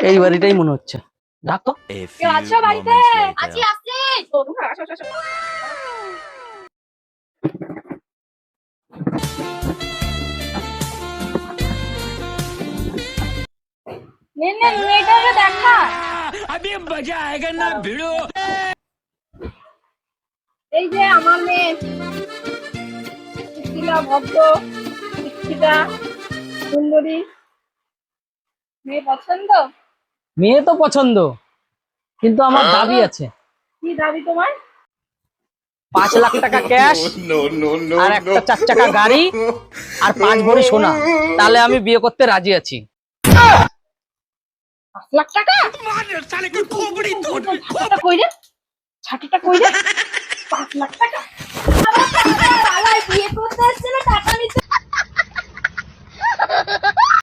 এই বাড়িটাই মনে হচ্ছে। ডাক তো। কেউ আছো বাড়িতে? আছি আসছি। নে নে মেয়েটাকে দেখা। अभी मजा आएगा ना भिड़ो। এই যে আমার মেয়ে শিলা ভদ্র শিক্ষিতা সুন্দরী মেয়ে পছন্দ। মেয়ে তো পছন্দ, কিন্তু আমার দাবি আছে। কি দাবি তোমার? 5 লাখ টাকা ক্যাশ আর একটা 4 চাকা গাড়ি আর 5 ভরি সোনা, তাহলে আমি বিয়ে করতে রাজি আছি। 5 লাখ টাকা? साले की खोपड़ी तोड़। ছাটাটা কই রে? ছাটাটা কই রে? 5 লাখ টাকা? আবার বিয়ে করতে আসছে না টাকা নিতে?